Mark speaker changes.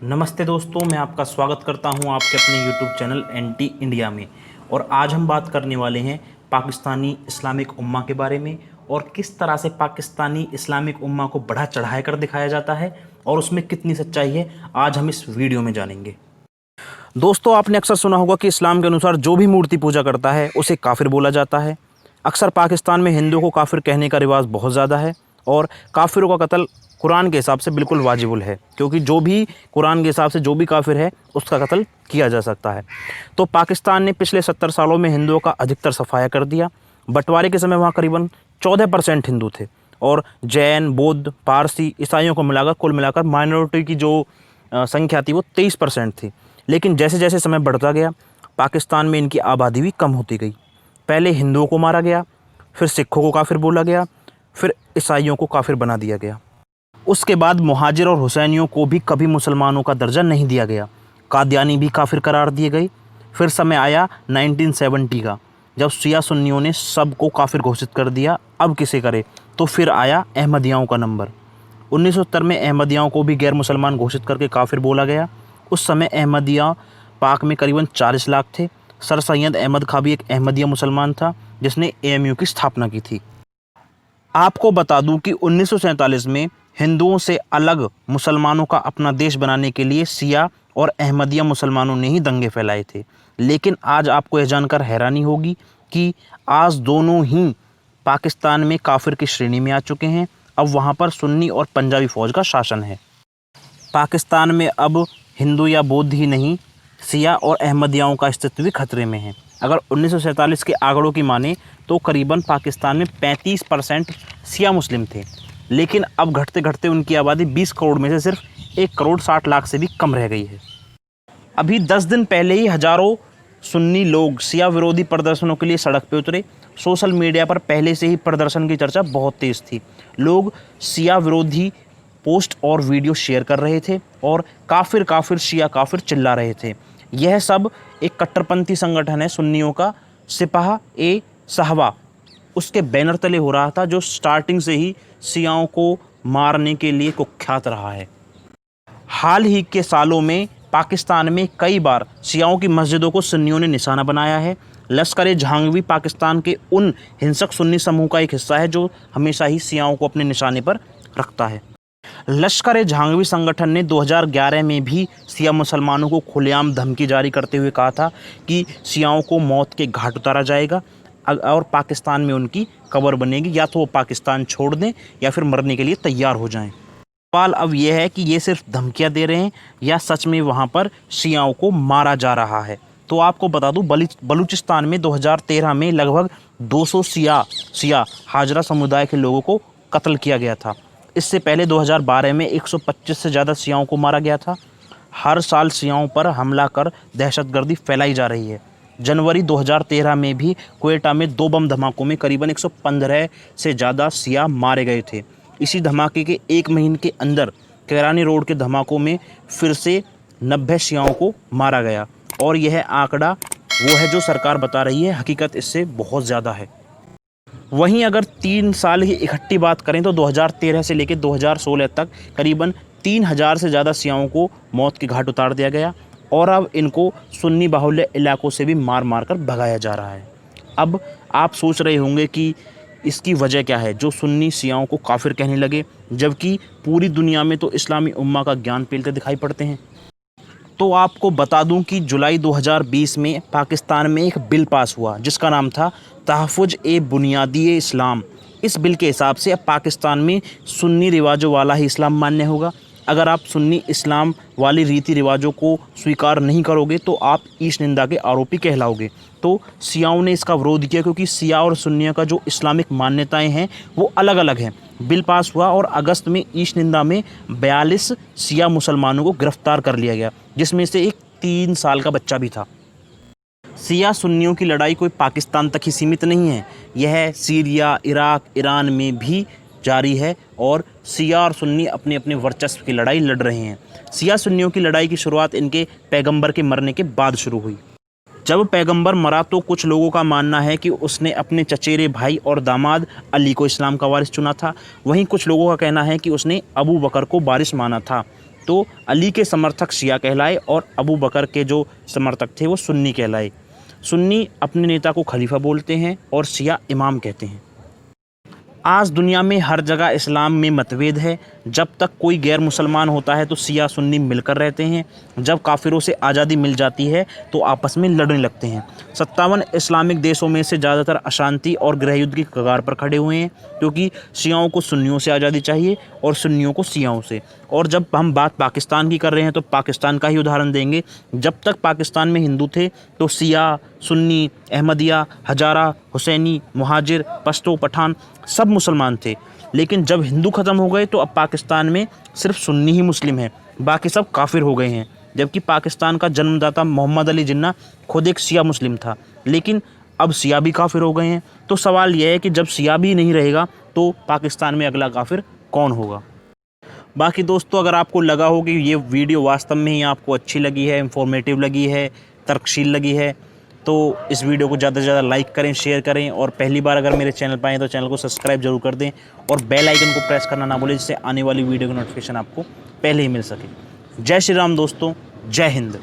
Speaker 1: नमस्ते दोस्तों, मैं आपका स्वागत करता हूं आपके अपने YouTube चैनल एंटी इंडिया में। और आज हम बात करने वाले हैं पाकिस्तानी इस्लामिक उम्मा के बारे में और किस तरह से पाकिस्तानी इस्लामिक उम्मा को बढ़ा चढ़ा कर दिखाया जाता है और उसमें कितनी सच्चाई है, आज हम इस वीडियो में जानेंगे। दोस्तों, आपने अक्सर सुना होगा कि इस्लाम के अनुसार जो भी मूर्ति पूजा करता है उसे काफिर बोला जाता है। अक्सर पाकिस्तान में हिंदुओं को काफिर कहने का रिवाज बहुत ज़्यादा है और काफिरों का कत्ल कुरान के हिसाब से बिल्कुल वाजिबुल है, क्योंकि जो भी कुरान के हिसाब से जो भी काफिर है उसका कत्ल किया जा सकता है। तो पाकिस्तान ने पिछले 70 सालों में हिंदुओं का अधिकतर सफाया कर दिया। बंटवारे के समय वहाँ करीबन 14% हिंदू थे और जैन, बौद्ध, पारसी, ईसाइयों को मिलाकर कुल मिलाकर माइनॉरिटी की जो संख्या थी वो 23% थी। लेकिन जैसे जैसे समय बढ़ता गया पाकिस्तान में इनकी आबादी भी कम होती गई। पहले हिंदुओं को मारा गया, फिर सिखों को काफिर बोला गया, फिर ईसाइयों को काफिर बना दिया गया। उसके बाद मुहाजिर और हुसैनियों को भी कभी मुसलमानों का दर्जा नहीं दिया गया। कादियानी भी काफिर करार दिए गए। फिर समय आया 1970 का, जब शिया सुन्नियों ने सबको काफिर घोषित कर दिया। अब किसे करे, तो फिर आया अहमदियाओं का नंबर। 1970 में अहमदियाओं को भी गैर मुसलमान घोषित करके काफिर बोला गया। उस समय अहमदिया पाक में करीबन 40 लाख थे। सर सैयद अहमद खां भी एक अहमदिया मुसलमान था जिसने AMU की स्थापना की थी। आपको बता दूं कि 1947 में हिंदुओं से अलग मुसलमानों का अपना देश बनाने के लिए शिया और अहमदिया मुसलमानों ने ही दंगे फैलाए थे। लेकिन आज आपको यह जानकर हैरानी होगी कि आज दोनों ही पाकिस्तान में काफिर की श्रेणी में आ चुके हैं। अब वहाँ पर सुन्नी और पंजाबी फौज का शासन है। पाकिस्तान में अब हिंदू या बौद्ध ही नहीं, शिया और अहमदियाओं का अस्तित्व भी खतरे में है। अगर 1947 के आंकड़ों की माने तो करीबन पाकिस्तान में 35% शिया मुस्लिम थे, लेकिन अब घटते घटते उनकी आबादी 20 करोड़ में से सिर्फ 1 करोड़ 60 लाख से भी कम रह गई है। अभी 10 दिन पहले ही हजारों सुन्नी लोग शिया विरोधी प्रदर्शनों के लिए सड़क पर उतरे। सोशल मीडिया पर पहले से ही प्रदर्शन की चर्चा बहुत तेज थी। लोग शिया विरोधी पोस्ट और वीडियो शेयर कर रहे थे और काफिर काफिर शिया काफिर चिल्ला रहे थे। यह सब एक कट्टरपंथी संगठन है सुन्नियों का, सिपाह-ए-शहवा, उसके बैनर तले हो रहा था, जो स्टार्टिंग से ही शियाओं को मारने के लिए कुख्यात रहा है। हाल ही के सालों में पाकिस्तान में कई बार शियाओं की मस्जिदों को सुन्नियों ने निशाना बनाया है। लश्कर-ए-जहांगीर पाकिस्तान के उन हिंसक सुन्नी समूह का एक हिस्सा है जो हमेशा ही शियाओं को अपने निशाने पर रखता है। लश्कर-ए-जहांगीर संगठन ने 2011 में भी शिया मुसलमानों को खुलेआम धमकी जारी करते हुए कहा था कि शियाओं को मौत के घाट उतारा जाएगा और पाकिस्तान में उनकी कब्र बनेगी, या तो वो पाकिस्तान छोड़ दें या फिर मरने के लिए तैयार हो जाएं। सवाल अब यह है कि ये सिर्फ धमकियां दे रहे हैं या सच में वहाँ पर शियाओं को मारा जा रहा है। तो आपको बता दूं, बलूचिस्तान में 2013 में लगभग 200 शिया हाजरा समुदाय के लोगों को कत्ल किया गया था। इससे पहले 2012 में 125 से ज़्यादा शियाओं को मारा गया था। हर साल शियाओं पर हमला कर दहशतगर्दी फैलाई जा रही है। जनवरी 2013 में भी क्वेटा में 2 बम धमाकों में करीबन 115 से ज़्यादा शिया मारे गए थे। इसी धमाके के 1 महीने के अंदर कैरानी रोड के धमाकों में फिर से 90 शियाओं को मारा गया और यह आंकड़ा वो है जो सरकार बता रही है, हकीकत इससे बहुत ज़्यादा है। वहीं अगर 3 साल की इकट्ठी बात करें तो 2013 से लेकर 2016 तक करीबन 3000 से ज़्यादा शियाओं को मौत के घाट उतार दिया गया और अब इनको सुन्नी बाहुल्य इलाकों से भी मार मार कर भगाया जा रहा है। अब आप सोच रहे होंगे कि इसकी वजह क्या है जो सुन्नी शियाओं को काफिर कहने लगे, जबकि पूरी दुनिया में तो इस्लामी उम्मा का ज्ञान फैलते दिखाई पड़ते हैं। तो आपको बता दूं कि जुलाई 2020 में पाकिस्तान में एक बिल पास हुआ जिसका नाम था तहफ़्फ़ुज़-ए-बुनियादी-ए-इस्लाम। इस बिल के हिसाब से अब पाकिस्तान में सुन्नी रिवाजों वाला ही इस्लाम मान्य होगा। अगर आप सुन्नी इस्लाम वाली रीति रिवाजों को स्वीकार नहीं करोगे तो आप ईश निंदा के आरोपी कहलाओगे। तो शियाओं ने इसका विरोध किया क्योंकि शिया और सुन्नियों का जो इस्लामिक मान्यताएं हैं वो अलग अलग हैं। बिल पास हुआ और अगस्त में ईश निंदा में 42 शिया मुसलमानों को गिरफ्तार कर लिया गया, जिसमें से एक 3 साल का बच्चा भी था। शिया सुन्नियों की लड़ाई कोई पाकिस्तान तक ही सीमित नहीं है, यह सीरिया, इराक, ईरान में भी जारी है और शिया और सुन्नी अपने अपने वर्चस्व की लड़ाई लड़ रहे हैं। शिया सुन्नियों की लड़ाई की शुरुआत इनके पैगंबर के मरने के बाद शुरू हुई। जब पैगंबर मरा तो कुछ लोगों का मानना है कि उसने अपने चचेरे भाई और दामाद अली को इस्लाम का वारिस चुना था। वहीं कुछ लोगों का कहना है कि उसने अबू बकर को वारिस माना था। तो अली के समर्थक शिया कहलाए और अबू बकर के जो समर्थक थे वो सुन्नी कहलाए। सुन्नी अपने नेता को खलीफा बोलते हैं और शिया इमाम कहते हैं। आज दुनिया में हर जगह इस्लाम में मतभेद है। जब तक कोई गैर मुसलमान होता है तो शिया सुन्नी मिलकर रहते हैं, जब काफिरों से आज़ादी मिल जाती है तो आपस में लड़ने लगते हैं। 57 इस्लामिक देशों में से ज़्यादातर अशांति और गृहयुद्ध की कगार पर खड़े हुए हैं, क्योंकि शियाओं को सुन्नियों से आज़ादी चाहिए और सुन्नियों को शियाओं से। और जब हम बात पाकिस्तान की कर रहे हैं तो पाकिस्तान का ही उदाहरण देंगे। जब तक पाकिस्तान में हिंदू थे तो शिया, सुन्नी, अहमदिया, हजारा, हुसैनी, मुहाजिर, पश्तो, पठान सब मुसलमान थे। लेकिन जब हिंदू ख़त्म हो गए तो अब पाकिस्तान में सिर्फ सुन्नी ही मुस्लिम हैं, बाकी सब काफिर हो गए हैं। जबकि पाकिस्तान का जन्मदाता मोहम्मद अली जिन्ना खुद एक शिया मुस्लिम था, लेकिन अब शिया भी काफिर हो गए हैं। तो सवाल यह है कि जब शिया भी नहीं रहेगा तो पाकिस्तान में अगला काफिर कौन होगा। बाकी दोस्तों, अगर आपको लगा हो कि ये वीडियो वास्तव में ही आपको अच्छी लगी है, इंफॉर्मेटिव लगी है, तर्कशील लगी है, तो इस वीडियो को ज़्यादा से ज़्यादा लाइक करें, शेयर करें और पहली बार अगर मेरे चैनल पर आएँ तो चैनल को सब्सक्राइब जरूर कर दें और बेल आइकन को प्रेस करना ना भूलें, जिससे आने वाली वीडियो की नोटिफिकेशन आपको पहले ही मिल सके। जय श्री राम दोस्तों, जय हिंद।